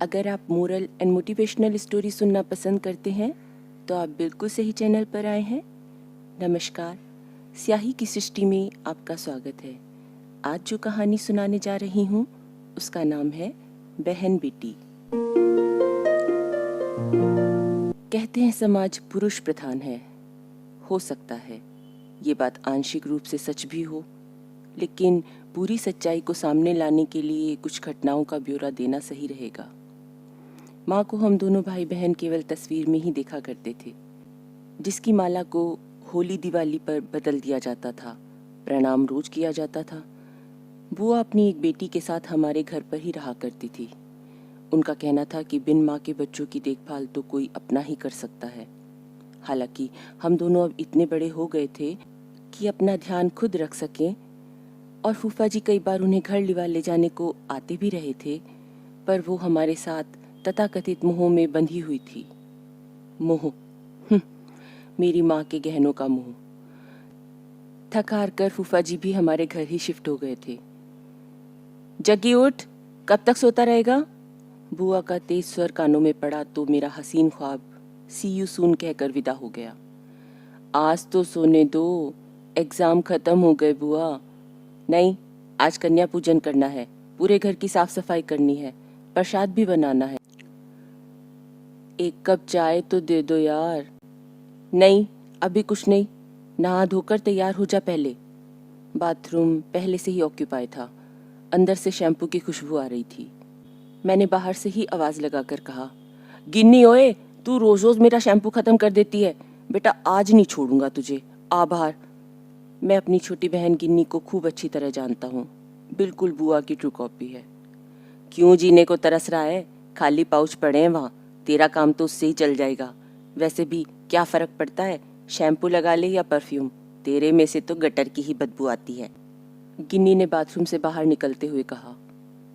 अगर आप moral and motivational story सुनना पसंद करते हैं तो आप बिल्कुल सही चैनल पर आए हैं। नमस्कार, स्याही की सृष्टि में आपका स्वागत है। आज जो कहानी सुनाने जा रही हूँ उसका नाम है बहन बेटी। कहते हैं समाज पुरुष प्रधान है। हो सकता है ये बात आंशिक रूप से सच भी हो, लेकिन पूरी सच्चाई को सामने लाने के लिए कुछ घटनाओं का ब्यौरा देना सही रहेगा। माँ को हम दोनों भाई बहन केवल तस्वीर में ही देखा करते थे, जिसकी माला को होली दिवाली पर बदल दिया जाता था, प्रणाम रोज किया जाता था। बुआ अपनी एक बेटी के साथ हमारे घर पर ही रहा करती थी। उनका कहना था कि बिन माँ के बच्चों की देखभाल तो कोई अपना ही कर सकता है। हालांकि हम दोनों अब इतने बड़े हो गए थे कि अपना ध्यान खुद रख सकें, और फूफा जी कई बार उन्हें घर लिवा ले जाने को आते भी रहे थे, पर वो हमारे साथ तथाकथित मोह में बंधी हुई थी। मोह, मेरी माँ के गहनों का मोह। थक हार कर फूफा जी भी हमारे घर ही शिफ्ट हो गए थे। जग्गी उठ, कब तक सोता रहेगा? बुआ का तेज स्वर कानों में पड़ा तो मेरा हसीन ख्वाब सी यू सून कहकर विदा हो गया। आज तो सोने दो, एग्जाम खत्म हो गए बुआ। नहीं, आज कन्या पूजन करना है, पूरे घर की साफ सफाई करनी है, प्रसाद भी बनाना है। एक कप चाय तो दे दो यार। नहीं, अभी कुछ नहीं, नहा धोकर तैयार हो जा पहले। बाथरूम पहले से ही ऑक्यूपाई था। अंदर से शैम्पू की खुशबू आ रही थी। मैंने बाहर से ही आवाज लगाकर कहा, गिन्नी ओए, तू रोज रोज मेरा शैम्पू खत्म कर देती है। बेटा आज नहीं छोड़ूंगा तुझे, आ बाहर। मैं अपनी छोटी बहन गिन्नी को खूब अच्छी तरह जानता हूँ। बिल्कुल बुआ की ट्रू कॉपी है। क्यों जीने को तरस रहा है? खाली पाउच पड़े हैं वहाँ, तेरा काम तो उससे ही चल जाएगा। वैसे भी क्या फर्क पड़ता है, शैम्पू लगा ले या परफ्यूम, तेरे में से तो गटर की ही बदबू आती है। गिन्नी ने बाथरूम से बाहर निकलते हुए कहा।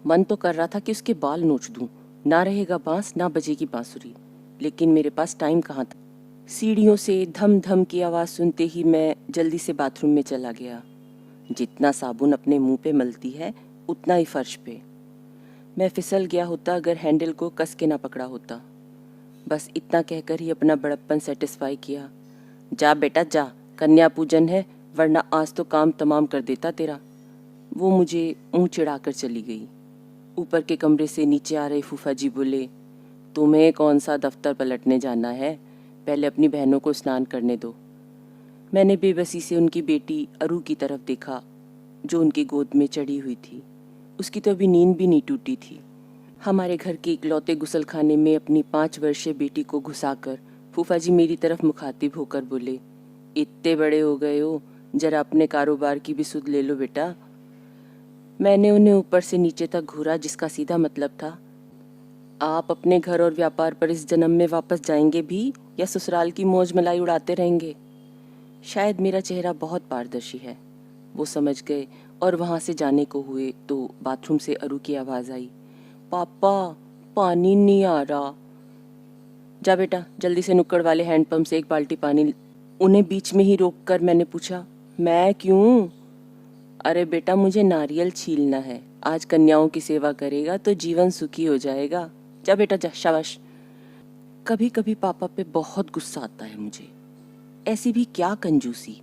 मन तो कर रहा था कि उसके बाल नोच दूं, ना रहेगा बांस ना बजेगी बांसुरी, लेकिन मेरे पास टाइम कहाँ था। सीढ़ियों से धम धम की आवाज सुनते ही मैं जल्दी से बाथरूम में चला गया। जितना साबुन अपने मुंह पे मलती है उतना ही फर्श पे। मैं फिसल गया होता अगर हैंडल को कस के ना पकड़ा होता। बस इतना कहकर ही अपना बड़प्पन सेटिस्फाई किया। जा बेटा जा, कन्या पूजन है, वरना आज तो काम तमाम कर देता तेरा। वो मुझे मुंह चिढ़ाकर चली गई। ऊपर के कमरे से नीचे आ रहे फूफा जी बोले, तुम्हें कौन सा दफ्तर पलटने जाना है, पहले अपनी बहनों को स्नान करने दो। मैंने बेबसी से उनकी बेटी अरू की तरफ देखा, जो उनकी गोद में चढ़ी हुई थी। उसकी तो अभी नींद भी नहीं टूटी थी। हमारे घर के इकलौते गुसलखाने में अपनी 5 वर्षीय बेटी को घुसाकर फूफा जी मेरी तरफ मुखातिब होकर बोले, इतने बड़े हो गए हो, जरा अपने कारोबार की भी सुध ले लो बेटा। मैंने उन्हें ऊपर से नीचे तक घूरा, जिसका सीधा मतलब था, आप अपने घर और व्यापार पर इस जन्म में वापस जाएंगे भी या ससुराल की मौज मलाई उड़ाते रहेंगे? शायद मेरा चेहरा बहुत पारदर्शी है, वो समझ गए और वहां से जाने को हुए तो बाथरूम से अरू की आवाज आई, पापा पानी नहीं आ रहा। जा बेटा, जल्दी से नुक्कड़ वाले हैंडपंप से 1 बाल्टी पानी। उन्हें बीच में ही रोककर मैंने पूछा, मैं क्यों? अरे बेटा, मुझे नारियल छीलना है। आज कन्याओं की सेवा करेगा तो जीवन सुखी हो जाएगा। जा बेटा जा, शाबाश। कभी कभी पापा पे बहुत गुस्सा आता है मुझे। ऐसी भी क्या कंजूसी,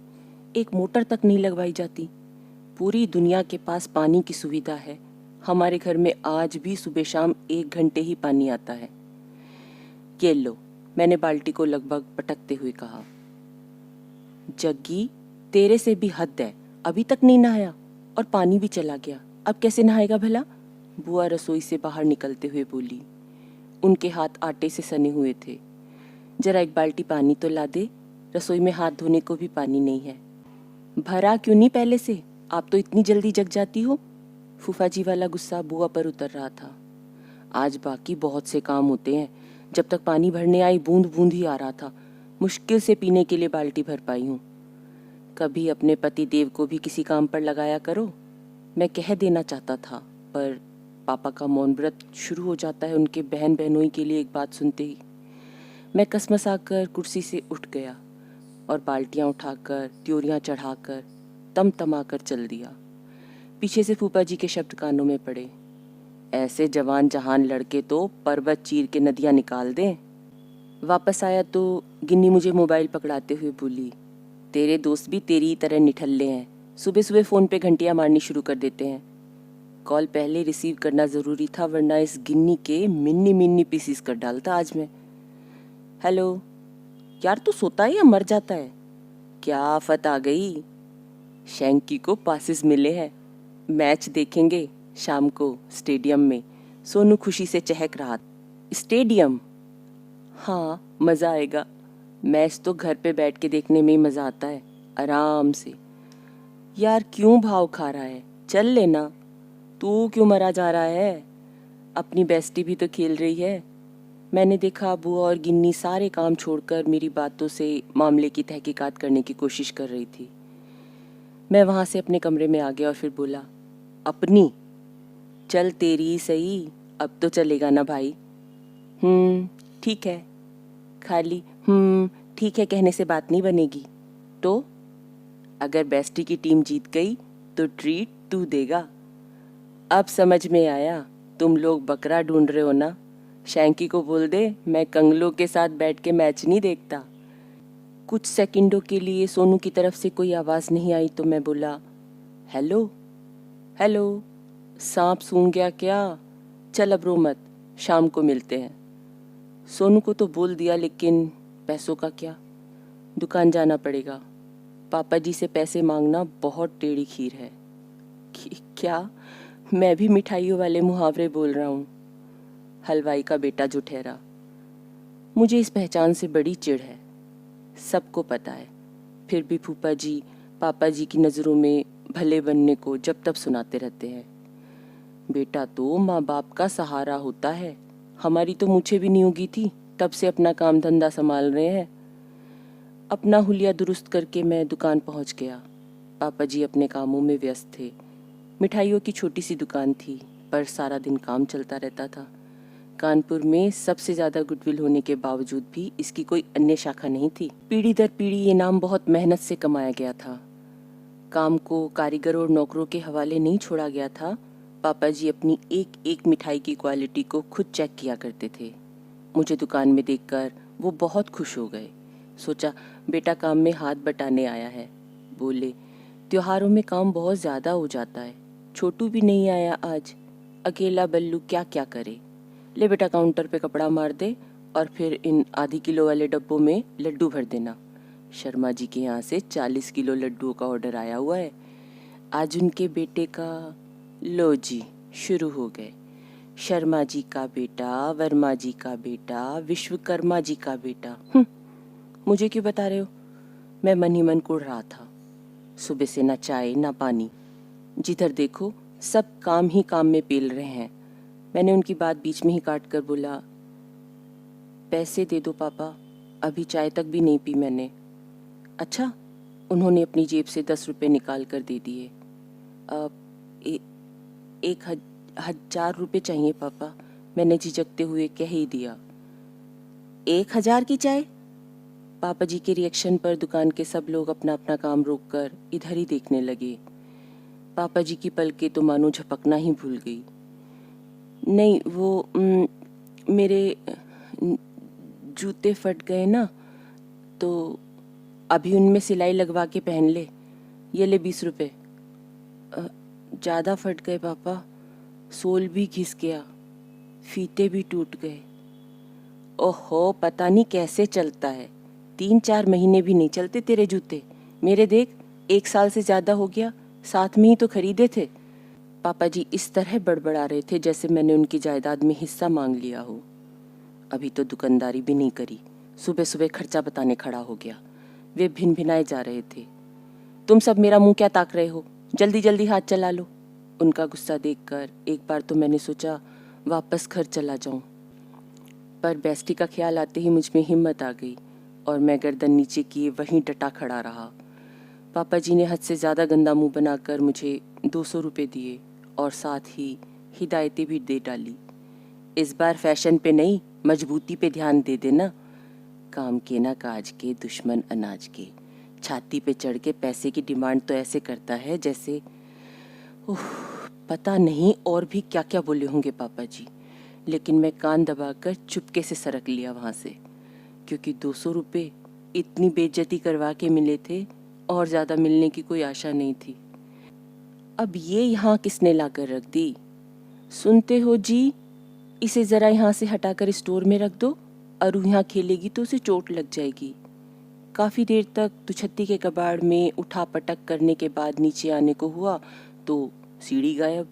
एक मोटर तक नहीं लगवाई जाती। पूरी दुनिया के पास पानी की सुविधा है, हमारे घर में आज भी सुबह शाम 1 घंटे ही पानी आता है। ये लो, मैंने बाल्टी को लगभग पटकते हुए कहा। जग्गी, तेरे से भी हद है, अभी तक नहीं नहाया और पानी भी चला गया, अब कैसे नहाएगा भला? बुआ रसोई से बाहर निकलते हुए बोली। उनके हाथ आटे से सने हुए थे। जरा 1 बाल्टी पानी तो ला दे, रसोई में हाथ धोने को भी पानी नहीं है। भरा क्यों नहीं पहले से, आप तो इतनी जल्दी जग जाती हो। फूफा जी वाला गुस्सा बुआ पर उतर रहा था। आज बाकी बहुत से काम होते हैं, जब तक पानी भरने आई बूंद बूंद ही आ रहा था, मुश्किल से पीने के लिए बाल्टी भर पाई हूँ। कभी अपने पति देव को भी किसी काम पर लगाया करो, मैं कह देना चाहता था, पर पापा का मौन व्रत शुरू हो जाता है उनके बहन बहनोई के लिए एक बात सुनते ही। मैं कसमसाकर कुर्सी से उठ गया और बाल्टियां उठाकर त्योरियां चढ़ाकर तमतमाकर चल दिया। पीछे से फूफा जी के शब्द कानों में पड़े, ऐसे जवान जहान लड़के तो पर्वत चीर के नदियाँ निकाल दें। वापस आया तो गिन्नी मुझे मोबाइल पकड़ाते हुए बोली, तेरे दोस्त भी तेरी ही तरह निठल्ले हैं, सुबह सुबह फ़ोन पे घंटियाँ मारनी शुरू कर देते हैं। कॉल पहले रिसीव करना ज़रूरी था, वरना इस गिन्नी के मिन्नी मिन्नी पीसीस कर डालता आज मैं। हेलो यार, तू सोता है या मर जाता है? क्या आफत आ गई? शैंकी को पासिस मिले हैं, मैच देखेंगे शाम को स्टेडियम में। सोनू खुशी से चहक रहा। स्टेडियम? हाँ, मज़ा आएगा। मैच तो घर पे बैठ के देखने में ही मज़ा आता है, आराम से। यार क्यों भाव खा रहा है? चल लेना। तू क्यों मरा जा रहा है? अपनी बेस्टी भी तो खेल रही है। मैंने देखा बुआ और गिन्नी सारे काम छोड़कर मेरी बातों से मामले की तहकीकात करने की कोशिश कर रही थी। मैं वहाँ से अपने कमरे में आ गया और फिर बोला, अपनी? चल तेरी ही सही, अब तो चलेगा ना भाई? ठीक है। खाली ठीक है कहने से बात नहीं बनेगी। तो अगर बेस्टी की टीम जीत गई तो ट्रीट तू देगा। अब समझ में आया, तुम लोग बकरा ढूंढ रहे हो ना। शैंकी को बोल दे मैं कंगलों के साथ बैठ के मैच नहीं देखता। कुछ सेकंडों के लिए सोनू की तरफ से कोई आवाज़ नहीं आई तो मैं बोला, हेलो हेलो, सांप सूंघ गया क्या? चल अब रो मत, शाम को मिलते हैं। सोनू को तो बोल दिया, लेकिन पैसों का क्या? दुकान जाना पड़ेगा। पापा जी से पैसे मांगना बहुत टेढ़ी खीर है। क्या? मैं भी मिठाइयों वाले मुहावरे बोल रहा हूँ। हलवाई का बेटा जो ठहरा। मुझे इस पहचान से बड़ी चिढ़ है, सबको पता है, फिर भी फूफा जी पापा जी की नज़रों में भले बनने को जब तब सुनाते रहते हैं। बेटा तो माँ बाप का सहारा होता है, हमारी तो मूछें भी नहीं उगी थी, तब से अपना काम धंधा संभाल रहे हैं। अपना हुलिया दुरुस्त करके मैं दुकान पहुंच गया। पापा जी अपने कामों में व्यस्त थे। मिठाइयों की छोटी सी दुकान थी, पर सारा दिन काम चलता रहता था। कानपुर में सबसे ज़्यादा गुडविल होने के बावजूद भी इसकी कोई अन्य शाखा नहीं थी। पीढ़ी दर पीढ़ी ये नाम बहुत मेहनत से कमाया गया था। काम को कारीगर और नौकरों के हवाले नहीं छोड़ा गया था। पापा जी अपनी एक एक मिठाई की क्वालिटी को खुद चेक किया करते थे। मुझे दुकान में देखकर वो बहुत खुश हो गए। सोचा बेटा काम में हाथ बटाने आया है। बोले, त्योहारों में काम बहुत ज़्यादा हो जाता है, छोटू भी नहीं आया आज, अकेला बल्लू क्या क्या करे। ले बेटा काउंटर पे कपड़ा मार दे और फिर इन आधी किलो वाले डब्बों में लड्डू भर देना। शर्मा जी के यहाँ से 40 किलो लड्डुओं का ऑर्डर आया हुआ है। आज उनके बेटे का। लो जी, शुरू हो गए। शर्मा जी का बेटा, वर्मा जी का बेटा, विश्वकर्मा जी का बेटा। मुझे क्यों बता रहे हो? मैं मन ही मन कुढ़ रहा था। सुबह से ना चाय ना पानी, जिधर देखो सब काम ही काम में पेल रहे हैं। मैंने उनकी बात बीच में ही काट कर बोला, पैसे दे दो पापा, अभी चाय तक भी नहीं पी मैंने। अच्छा। उन्होंने अपनी जेब से 10 रुपये निकाल कर दे दिए। अब 1,000 रुपये चाहिए पापा, मैंने झिझकते हुए कह ही दिया। 1,000 की चाय? पापा जी के रिएक्शन पर दुकान के सब लोग अपना अपना काम रोककर इधर ही देखने लगे। पापा जी की पलकें तो मानो झपकना ही भूल गई। नहीं, वो मेरे जूते फट गए ना, तो अभी उनमें सिलाई लगवा के पहन ले। ये ले 20 रुपये। ज़्यादा फट गए पापा, सोल भी घिस गया, फीते भी टूट गए। ओहो, पता नहीं कैसे चलता है, 3-4 महीने भी नहीं चलते तेरे जूते। मेरे देख, 1 साल से ज़्यादा हो गया, साथ में ही तो खरीदे थे। पापा जी इस तरह बड़बड़ा रहे थे जैसे मैंने उनकी जायदाद में हिस्सा मांग लिया हो। अभी तो दुकानदारी भी नहीं करी, सुबह सुबह खर्चा बताने खड़ा हो गया। वे भिन भिनाए जा रहे थे। तुम सब मेरा मुंह क्या ताक रहे हो, जल्दी जल्दी हाथ चला लो। उनका गुस्सा देखकर एक बार तो मैंने सोचा वापस घर चला जाऊं, पर बेस्टी का ख्याल आते ही मुझ में हिम्मत आ गई और मैं गर्दन नीचे किए वहीं डटा खड़ा रहा। पापा जी ने हद से ज़्यादा गंदा मुंह बनाकर मुझे 200 रुपये दिए और साथ ही हिदायतें भी दे डाली। इस बार फैशन पे नहीं, मजबूती पे ध्यान दे देना। काम के ना काज के, दुश्मन अनाज के। छाती पे चढ़ के पैसे की डिमांड तो ऐसे करता है जैसे। ओह, पता नहीं और भी क्या क्या बोले होंगे पापा जी, लेकिन मैं कान दबाकर चुपके से सरक लिया वहाँ से, क्योंकि 200 रुपये इतनी बेइज्जती करवा के मिले थे और ज़्यादा मिलने की कोई आशा नहीं थी। अब ये यहाँ किसने लाकर रख दी? सुनते हो जी, इसे ज़रा यहाँ से हटाकर स्टोर में रख दो। अरू यहाँ खेलेगी तो उसे चोट लग जाएगी। काफ़ी देर तक दुछत्ती के कबाड़ में उठा पटक करने के बाद नीचे आने को हुआ तो सीढ़ी गायब।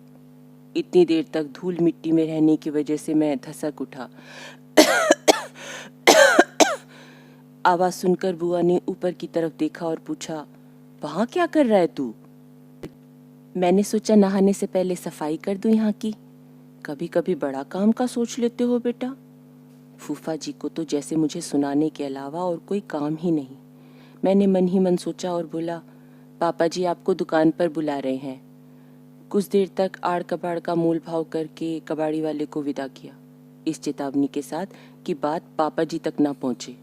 इतनी देर तक धूल मिट्टी में रहने की वजह से मैं धसक उठा। आवाज़ सुनकर बुआ ने ऊपर की तरफ देखा और पूछा, वहाँ क्या कर रहा है तू? मैंने सोचा नहाने से पहले सफाई कर दूं यहाँ की। कभी कभी बड़ा काम का सोच लेते हो बेटा। फूफा जी को तो जैसे मुझे सुनाने के अलावा और कोई काम ही नहीं। मैंने मन ही मन सोचा और बोला, पापा जी आपको दुकान पर बुला रहे हैं। कुछ देर तक आड़ कबाड़ का मोल भाव करके कबाड़ी वाले को विदा किया, इस चेतावनी के साथ कि बात पापा जी तक ना पहुंचे।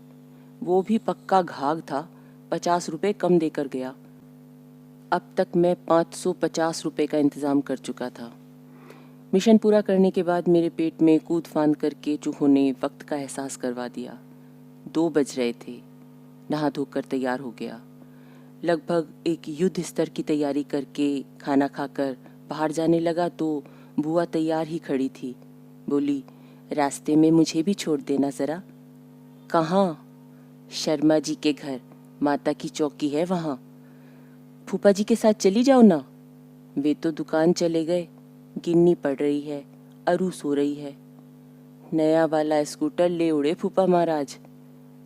वो भी पक्का घाघ था, 50 रुपये कम देकर गया। अब तक मैं 550 रुपये का इंतज़ाम कर चुका था। मिशन पूरा करने के बाद मेरे पेट में कूद फांद करके चूहों ने वक्त का एहसास करवा दिया। 2 बज रहे थे। नहा धोकर तैयार हो गया। लगभग एक युद्ध स्तर की तैयारी करके खाना खाकर बाहर जाने लगा तो बुआ तैयार ही खड़ी थी। बोली, रास्ते में मुझे भी छोड़ देना ज़रा। कहाँ? शर्मा जी के घर, माता की चौकी है वहाँ। फूफा जी के साथ चली जाओ ना। वे तो दुकान चले गए। गिन्नी पड़ रही है, अरू सो रही है। नया वाला स्कूटर ले उड़े फूफा महाराज।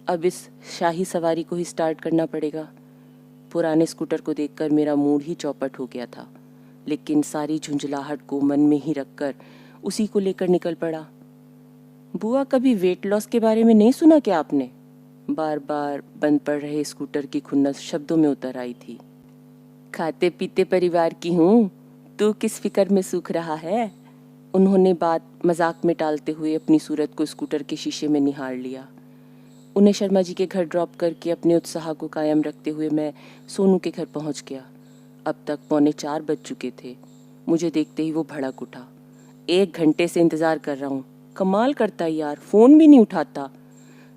अब इस शाही सवारी को ही स्टार्ट करना पड़ेगा। पुराने स्कूटर को देखकर मेरा मूड ही चौपट हो गया था, लेकिन सारी झुंझलाहट को मन में ही रखकर उसी को लेकर निकल पड़ा। बुआ, कभी वेट लॉस के बारे में नहीं सुना क्या आपने? बार बार बंद पड़ रहे स्कूटर की खुन्नस शब्दों में उतर आई थी। खाते पीते परिवार की हूँ, तू किस फिक्र में सूख रहा है? उन्होंने बात मजाक में टालते हुए अपनी सूरत को स्कूटर के शीशे में निहार लिया। उन्हें शर्मा जी के घर ड्रॉप करके अपने उत्साह को कायम रखते हुए मैं सोनू के घर पहुंच गया। अब तक 3:45 बज चुके थे। मुझे देखते ही वो भड़क उठा। 1 घंटे से इंतजार कर रहा हूँ। कमाल करता है यार, फोन भी नहीं उठाता।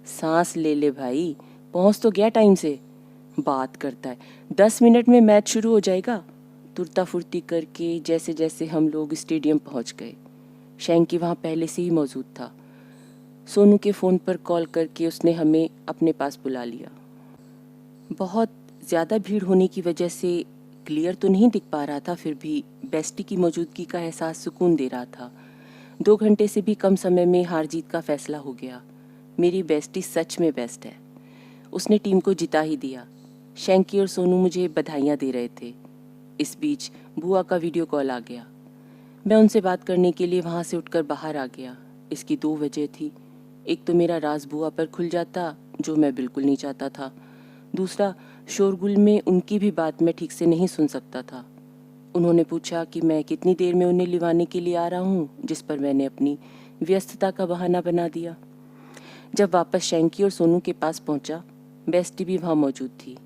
सांस ले ले भाई, पहुंच तो गया टाइम से। बात करता है, 10 मिनट में मैच शुरू हो जाएगा। तुरता फुर्ती करके जैसे जैसे हम लोग स्टेडियम पहुंच गए। शैंकी वहाँ पहले से ही मौजूद था। सोनू के फ़ोन पर कॉल करके उसने हमें अपने पास बुला लिया। बहुत ज़्यादा भीड़ होने की वजह से क्लियर तो नहीं दिख पा रहा था, फिर भी बेस्टी की मौजूदगी का एहसास सुकून दे रहा था। 2 घंटे से भी कम समय में हार जीत का फैसला हो गया। मेरी बेस्टी सच में बेस्ट है। उसने टीम को जिता ही दिया। शैंकी और सोनू मुझे बधाइयाँ दे रहे थे। इस बीच बुआ का वीडियो कॉल आ गया। मैं उनसे बात करने के लिए वहाँ से उठकर बाहर आ गया। इसकी 2 वजह थी। एक तो मेरा राज बुआ पर खुल जाता, जो मैं बिल्कुल नहीं चाहता था। दूसरा, शोरगुल में उनकी भी बात मैं ठीक से नहीं सुन सकता था। उन्होंने पूछा कि मैं कितनी देर में उन्हें लिवाने के लिए आ रहा हूँ, जिस पर मैंने अपनी व्यस्तता का बहाना बना दिया। जब वापस शैंकी और सोनू के पास पहुँचा, बेस्टी भी वहाँ मौजूद थी।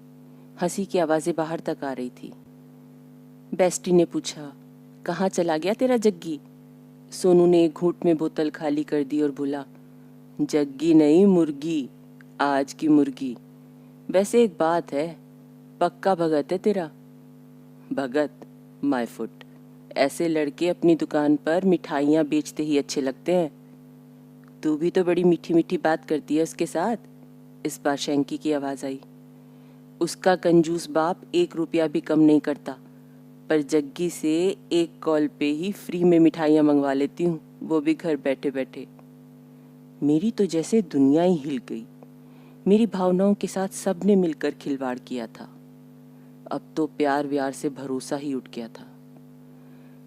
हंसी की आवाज़ें बाहर तक आ रही थी। बेस्टी ने पूछा, कहाँ चला गया तेरा जग्गी? सोनू ने एक घूंट में बोतल खाली कर दी और बोला, जग्गी नहीं, मुर्गी, आज की मुर्गी। वैसे एक बात है, पक्का भगत है तेरा? भगत, माय फुट। ऐसे लड़के अपनी दुकान पर मिठाइयाँ बेचते ही अच्छे लगते हैं। तू भी तो बड़ी मीठी मीठी बात करती है उसके साथ। इस बार शैंकी की आवाज़ आई। उसका कंजूस बाप 1 रुपया भी कम नहीं करता, पर जग्गी से एक कॉल पे ही फ्री में मिठाइयाँ मंगवा लेती हूँ, वो भी घर बैठे बैठे। मेरी तो जैसे दुनिया ही हिल गई। मेरी भावनाओं के साथ सबने मिलकर खिलवाड़ किया था। अब तो प्यार व्यार से भरोसा ही उठ गया था।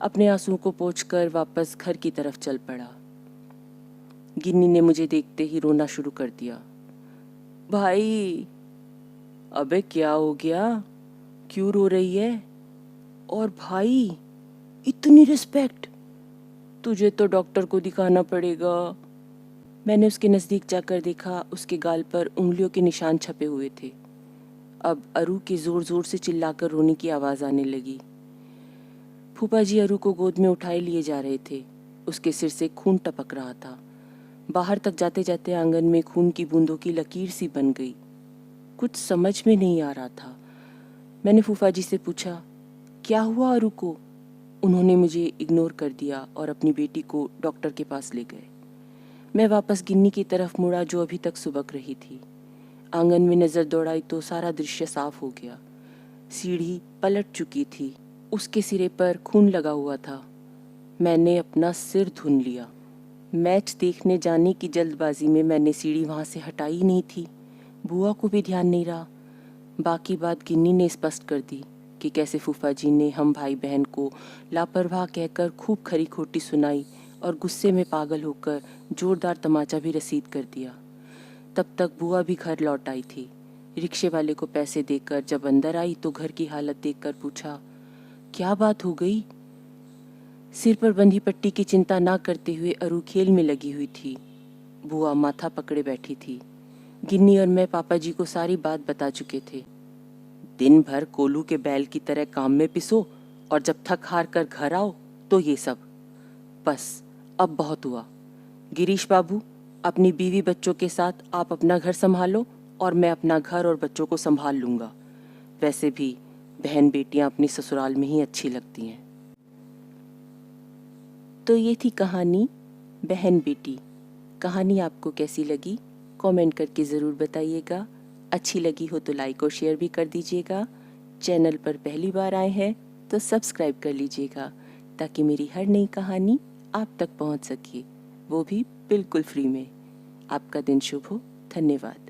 अपने आंसुओं को पोंछकर वापस घर की तरफ चल पड़ा। गिन्नी ने मुझे देखते ही रोना शुरू कर दिया। भाई, अबे क्या हो गया? क्यों रो रही है? और भाई, इतनी रिस्पेक्ट? तुझे तो डॉक्टर को दिखाना पड़ेगा। मैंने उसके नज़दीक जाकर देखा, उसके गाल पर उंगलियों के निशान छपे हुए थे। अब अरू के ज़ोर ज़ोर से चिल्लाकर रोने की आवाज़ आने लगी। फूफा जी अरू को गोद में उठाए लिए जा रहे थे। उसके सिर से खून टपक रहा था। बाहर तक जाते जाते आंगन में खून की बूंदों की लकीर सी बन गई। कुछ समझ में नहीं आ रहा था। मैंने फूफा जी से पूछा, क्या हुआ अरू को? उन्होंने मुझे इग्नोर कर दिया और अपनी बेटी को डॉक्टर के पास ले गए। मैं वापस गिन्नी की तरफ मुड़ा जो अभी तक सुबक रही थी। आंगन में नजर दौड़ाई तो सारा दृश्य साफ हो गया। सीढ़ी पलट चुकी थी। उसके सिरे पर खून लगा हुआ था। मैंने अपना सिर धुन लिया। मैच देखने जाने की जल्दबाजी में मैंने सीढ़ी वहां से हटाई नहीं थी। बुआ को भी ध्यान नहीं रहा। बाकी बात गिन्नी ने स्पष्ट कर दी कि कैसे फूफा जी ने हम भाई बहन को लापरवाह कहकर खूब खरी खोटी सुनाई और गुस्से में पागल होकर जोरदार तमाचा भी रसीद कर दिया। तब तक बुआ भी घर लौट आई थी। रिक्शे वाले को पैसे देकर जब अंदर आई तो घर की हालत देखकर पूछा, क्या बात हो गई? सिर पर बंधी पट्टी की चिंता ना करते हुए अरू खेल में लगी हुई थी। बुआ माथा पकड़े बैठी थी। गिन्नी और मैं पापा जी को सारी बात बता चुके थे। दिन भर कोलू के बैल की तरह काम में पिसो और जब थक हार कर घर आओ तो ये सब। बस अब बहुत हुआ। गिरीश बाबू, अपनी बीवी बच्चों के साथ आप अपना घर संभालो और मैं अपना घर और बच्चों को संभाल लूंगा। वैसे भी बहन बेटियां अपनी ससुराल में ही अच्छी लगती हैं। तो ये थी कहानी बहन बेटी। कहानी आपको कैसी लगी कमेंट करके ज़रूर बताइएगा। अच्छी लगी हो तो लाइक और शेयर भी कर दीजिएगा। चैनल पर पहली बार आए हैं तो सब्सक्राइब कर लीजिएगा ताकि मेरी हर नई कहानी आप तक पहुंच सके, वो भी बिल्कुल फ्री में। आपका दिन शुभ हो। धन्यवाद।